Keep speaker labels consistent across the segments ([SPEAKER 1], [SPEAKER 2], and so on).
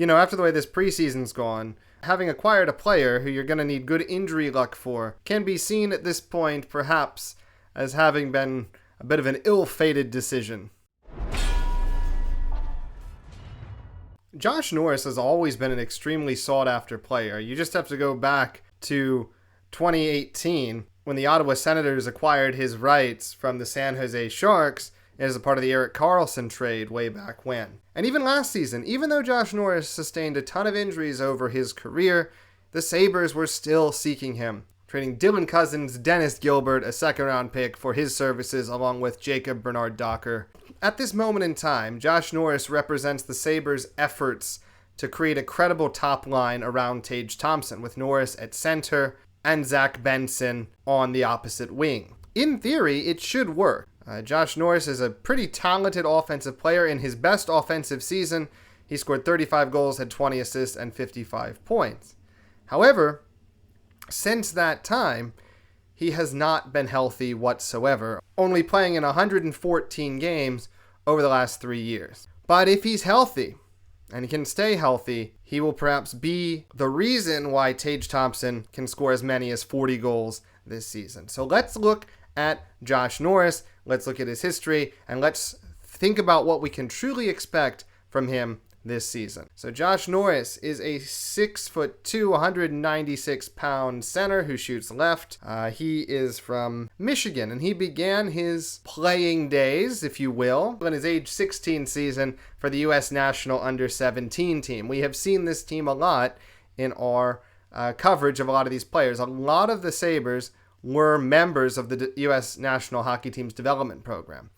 [SPEAKER 1] After the way this preseason's gone, having acquired a player who you're going to need good injury luck for can be seen at this point, perhaps, as having been a bit of an ill-fated decision. Josh Norris has always been an extremely sought-after player. You just have to go back to 2018 when the Ottawa Senators acquired his rights from the San Jose Sharks as a part of the Erik Karlsson trade way back when. And even last season, even though Josh Norris sustained a ton of injuries over his career, the Sabres were still seeking him, trading Dylan Cousins, Dennis Gilbert, a second-round pick for his services, along with Jacob Bernard-Docker. At this moment in time, Josh Norris represents the Sabres' efforts to create a credible top line around Tage Thompson, with Norris at center and Zach Benson on the opposite wing. In theory, it should work. Josh Norris is a pretty talented offensive player. In his best offensive season, he scored 35 goals, had 20 assists, and 55 points. However, since that time, he has not been healthy whatsoever, only playing in 114 games over the last 3 years. But if he's healthy, and he can stay healthy, he will perhaps be the reason why Tage Thompson can score as many as 40 goals this season. So let's look at Josh Norris, let's look at his history, and let's think about what we can truly expect from him this season. So Josh Norris is a 6'2", 196-pound center who shoots left. He is from Michigan, and he began his playing days, if you will, in his age 16 season for the U.S. National Under-17 team. We have seen this team a lot in our coverage of a lot of these players. A lot of the Sabres were members of the U.S. National Hockey Team's development program.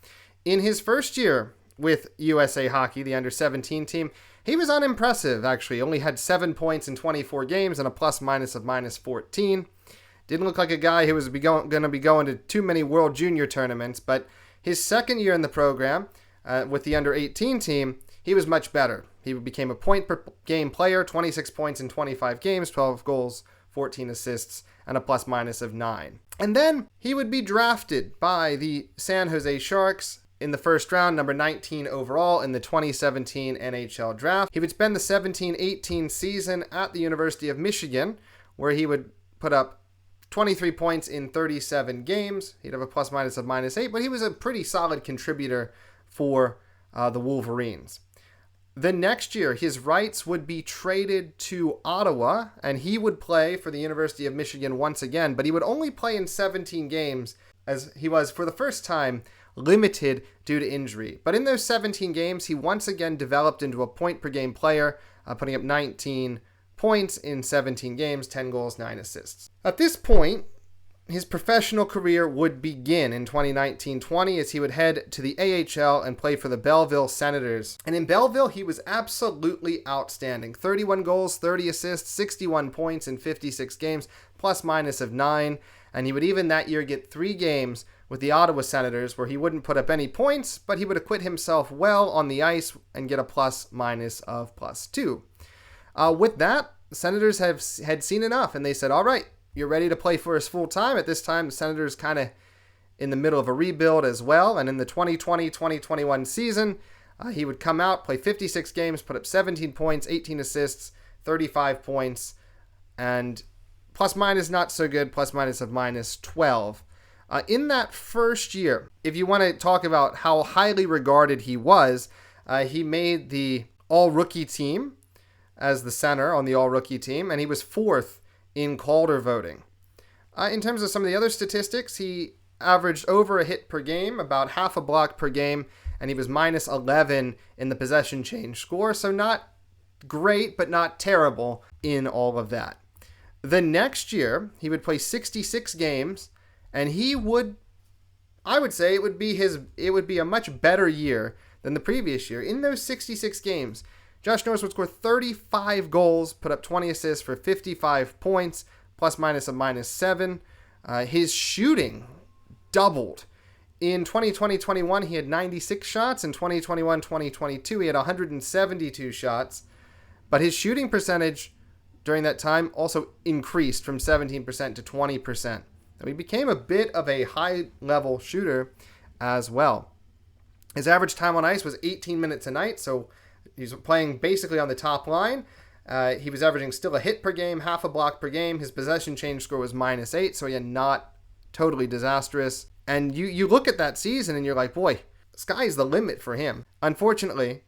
[SPEAKER 1] In his first year with USA Hockey, the Under-17 team, he was unimpressive, actually. Only had 7 points in 24 games and a plus-minus of -14. Didn't look like a guy who was going to be going to too many World Junior tournaments, but his second year in the program with the Under-18 team, he was much better. He became a point-per-game player, 26 points in 25 games, 12 goals, 14 assists, and a plus-minus of 9. And then he would be drafted by the San Jose Sharks in the first round, number 19 overall in the 2017 NHL draft. He would spend the 17-18 season at the University of Michigan, where he would put up 23 points in 37 games. He'd have a plus-minus of -8, but he was a pretty solid contributor for the Wolverines. The next year, his rights would be traded to Ottawa, and he would play for the University of Michigan once again, but he would only play in 17 games, as he was, for the first time, limited due to injury. But in those 17 games, he once again developed into a point-per-game player, putting up 19 points in 17 games, 10 goals, 9 assists. At this point, his professional career would begin in 2019-20 as he would head to the AHL and play for the Belleville Senators. And in Belleville, he was absolutely outstanding. 31 goals, 30 assists, 61 points in 56 games, plus-minus of 9. And he would even that year get 3 games with the Ottawa Senators where he wouldn't put up any points, but he would acquit himself well on the ice and get a plus-minus of +2. With that, the Senators had seen enough, and they said, all right, you're ready to play for us full time. At this time, the Senators kind of in the middle of a rebuild as well. And in the 2020-2021 season, he would come out, play 56 games, put up 17 points, 18 assists, 35 points, and plus-minus not so good, plus-minus of -12. In that first year, if you want to talk about how highly regarded he was, he made the all-rookie team as the center on the all-rookie team, and he was 4th in Calder voting. In terms of some of the other statistics, he averaged over a hit per game, about half a block per game, and he was -11 in the possession change score, so not great, but not terrible in all of that. The next year, he would play 66 games, and I would say it would be a much better year than the previous year. In those 66 games, Josh Norris would score 35 goals, put up 20 assists for 55 points, plus-minus of -7. His shooting doubled. In 2020-21, he had 96 shots. In 2021-2022, he had 172 shots. But his shooting percentage during that time also increased from 17% to 20%. So he became a bit of a high-level shooter as well. His average time on ice was 18 minutes a night, so He's playing basically on the top line. He was averaging still a hit per game, half a block per game. His possession change score was -8, so again, not totally disastrous. And you look at that season and you're like, boy, sky's the limit for him. Unfortunately,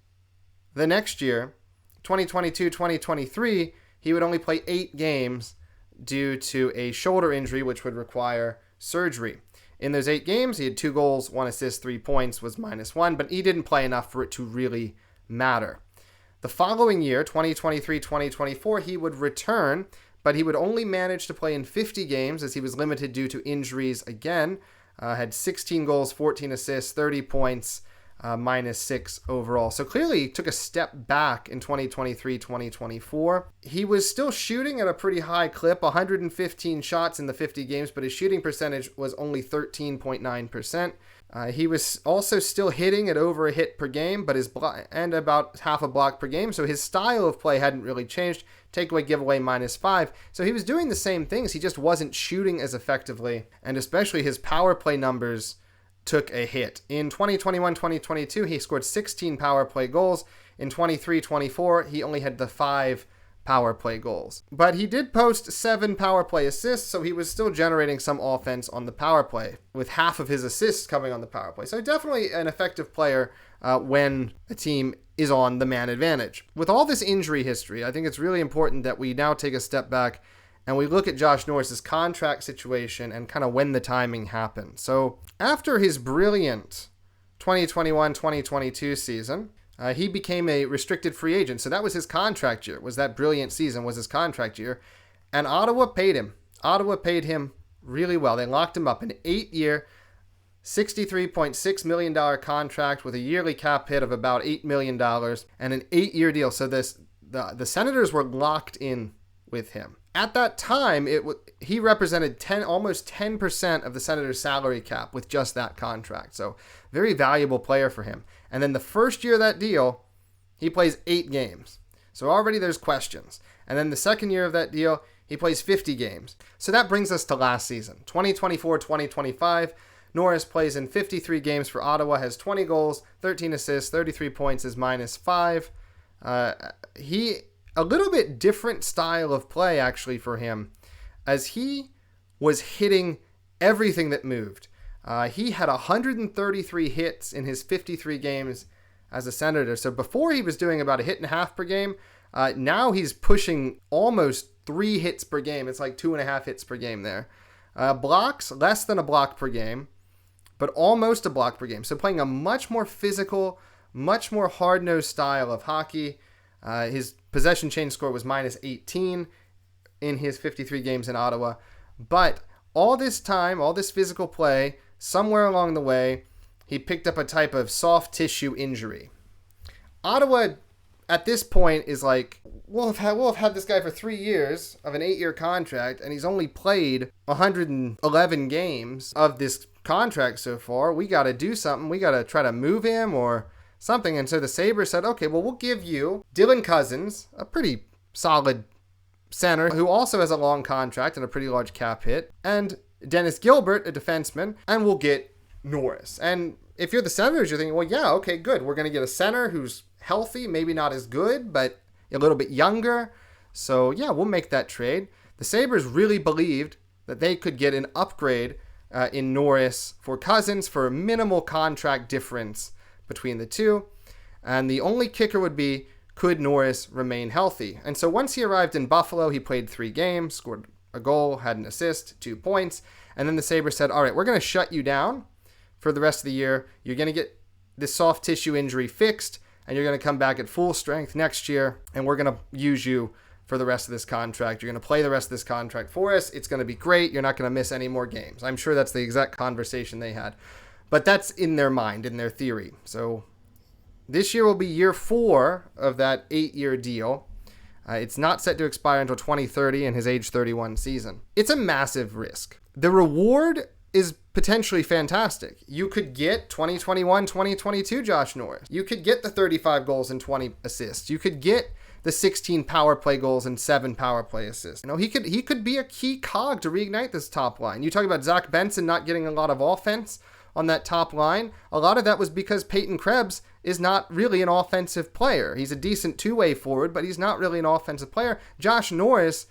[SPEAKER 1] the next year, 2022-2023, he would only play 8 games due to a shoulder injury, which would require surgery. In those 8 games, he had 2 goals, 1 assist, 3 points, was -1, but he didn't play enough for it to really matter. The following year, 2023-2024, he would return, but he would only manage to play in 50 games as he was limited due to injuries again. Had 16 goals, 14 assists, 30 points, -6 overall. So clearly he took a step back in 2023-2024. He was still shooting at a pretty high clip, 115 shots in the 50 games, but his shooting percentage was only 13.9%. He was also still hitting at over a hit per game, but and about half a block per game. So his style of play hadn't really changed. Takeaway, giveaway, -5. So he was doing the same things. He just wasn't shooting as effectively. And especially his power play numbers took a hit. In 2021-2022, he scored 16 power play goals. In 23-24, he only had the 5 power play goals. But he did post 7 power play assists, so he was still generating some offense on the power play, with half of his assists coming on the power play. So definitely an effective player when a team is on the man advantage. With all this injury history, I think it's really important that we now take a step back and we look at Josh Norris's contract situation and kind of when the timing happened. So after his brilliant 2021-2022 season, he became a restricted free agent. So that was his contract year. Was that brilliant season was his contract year. And Ottawa paid him. Ottawa paid him really well. They locked him up an 8-year, $63.6 million contract with a yearly cap hit of about $8 million and an 8-year deal. So the Senators were locked in with him. At that time, he represented almost 10% of the Senators' salary cap with just that contract. So very valuable player for him. And then the first year of that deal, he plays 8 games. So already there's questions. And then the second year of that deal, he plays 50 games. So that brings us to last season, 2024-2025. Norris plays in 53 games for Ottawa, has 20 goals, 13 assists, 33 points, is -5. A little bit different style of play, actually, for him, as he was hitting everything that moved. He had 133 hits in his 53 games as a Senator. So before he was doing about a hit and a half per game. Now he's pushing almost 3 hits per game. It's like 2.5 hits per game there. Blocks, less than a block per game, but almost a block per game. So playing a much more physical, much more hard-nosed style of hockey. His possession change score was -18 in his 53 games in Ottawa. But all this time, all this physical play, somewhere along the way, he picked up a type of soft tissue injury. Ottawa, at this point, is like, we'll have had this guy for 3 years of an 8-year contract, and he's only played 111 games of this contract so far. We got to do something. We got to try to move him or something. And so the Sabres said, okay, well, we'll give you Dylan Cousins, a pretty solid center who also has a long contract and a pretty large cap hit, and Dennis Gilbert, a defenseman, and we'll get Norris. And if you're the Senators, you're thinking, well, yeah, okay, good. We're going to get a center who's healthy, maybe not as good, but a little bit younger. So, yeah, we'll make that trade. The Sabres really believed that they could get an upgrade in Norris for Cousins for a minimal contract difference between the two. And the only kicker would be, could Norris remain healthy? And so once he arrived in Buffalo, he played 3 games, scored a goal, had an assist, 2 points. And then the Sabres said, all right, we're going to shut you down for the rest of the year. You're going to get this soft tissue injury fixed, and you're going to come back at full strength next year, and we're going to use you for the rest of this contract. You're going to play the rest of this contract for us. It's going to be great. You're not going to miss any more games. I'm sure that's the exact conversation they had. But that's in their mind, in their theory. So this year will be year 4 of that 8-year deal. It's not set to expire until 2030 in his age 31 season. It's a massive risk. The reward is potentially fantastic. You could get 2021-2022 Josh Norris. You could get the 35 goals and 20 assists. You could get the 16 power play goals and 7 power play assists. You know, he could be a key cog to reignite this top line. You talk about Zach Benson not getting a lot of offense on that top line, a lot of that was because Peyton Krebs is not really an offensive player. He's a decent two-way forward, but he's not really an offensive player. Josh Norris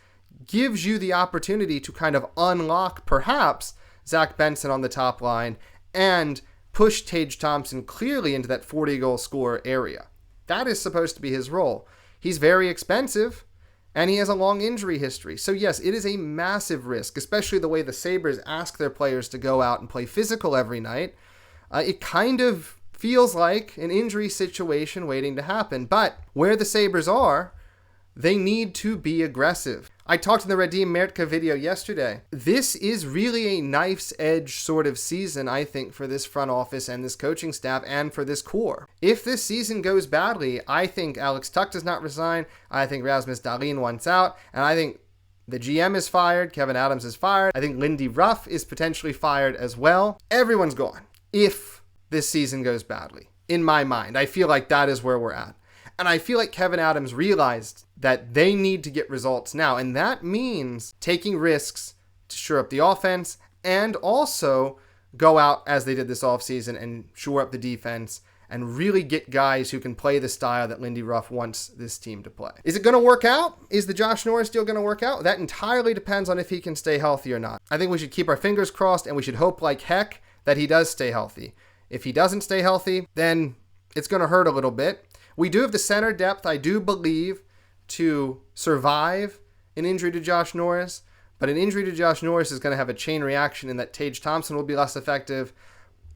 [SPEAKER 1] gives you the opportunity to kind of unlock, perhaps, Zach Benson on the top line and push Tage Thompson clearly into that 40-goal scorer area. That is supposed to be his role. He's very expensive, and he has a long injury history. So yes, it is a massive risk, especially the way the Sabres ask their players to go out and play physical every night. It kind of feels like an injury situation waiting to happen. But where the Sabres are, they need to be aggressive. I talked in the Radim Mertka video yesterday. This is really a knife's edge sort of season, I think, for this front office and this coaching staff and for this core. If this season goes badly, I think Alex Tuch does not resign. I think Rasmus Dahlin wants out. And I think the GM is fired. Kevin Adams is fired. I think Lindy Ruff is potentially fired as well. Everyone's gone if this season goes badly. In my mind, I feel like that is where we're at. And I feel like Kevin Adams realized that they need to get results now. And that means taking risks to shore up the offense and also go out as they did this offseason and shore up the defense and really get guys who can play the style that Lindy Ruff wants this team to play. Is it going to work out? Is the Josh Norris deal going to work out? That entirely depends on if he can stay healthy or not. I think we should keep our fingers crossed and we should hope like heck that he does stay healthy. If he doesn't stay healthy, then it's going to hurt a little bit. We do have the center depth, I do believe, to survive an injury to Josh Norris, but an injury to Josh Norris is going to have a chain reaction in that Tage Thompson will be less effective.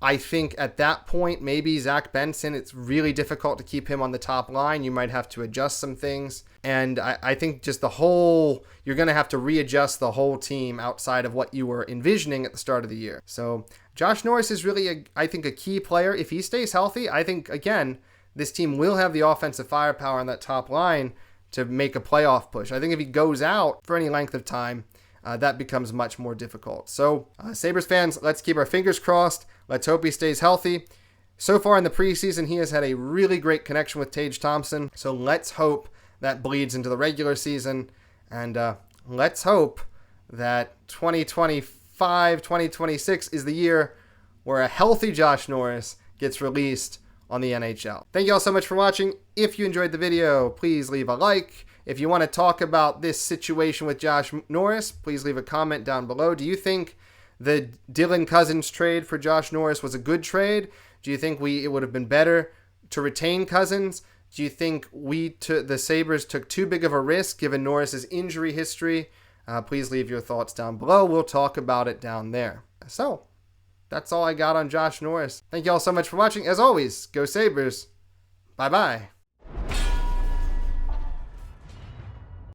[SPEAKER 1] I think at that point, maybe Zach Benson, it's really difficult to keep him on the top line. You might have to adjust some things. And I think just you're going to have to readjust the whole team outside of what you were envisioning at the start of the year. So Josh Norris is really, I think, a key player. If he stays healthy, I think, again, this team will have the offensive firepower on that top line to make a playoff push. I think if he goes out for any length of time, that becomes much more difficult. So, Sabres fans, let's keep our fingers crossed. Let's hope he stays healthy. So far in the preseason, he has had a really great connection with Tage Thompson. So let's hope that bleeds into the regular season. And let's hope that 2025, 2026 is the year where a healthy Josh Norris gets released on the NHL. Thank you all so much for watching. If you enjoyed the video, please leave a like. If you want to talk about this situation with Josh Norris, please leave a comment down below. Do you think the Dylan Cozens trade for Josh Norris was a good trade? Do you think it would have been better to retain Cozens? Do you think the Sabres took too big of a risk given Norris's injury history? Please leave your thoughts down below. We'll talk about it down there. So, that's all I got on Josh Norris. Thank you all so much for watching. As always, go Sabres. Bye-bye.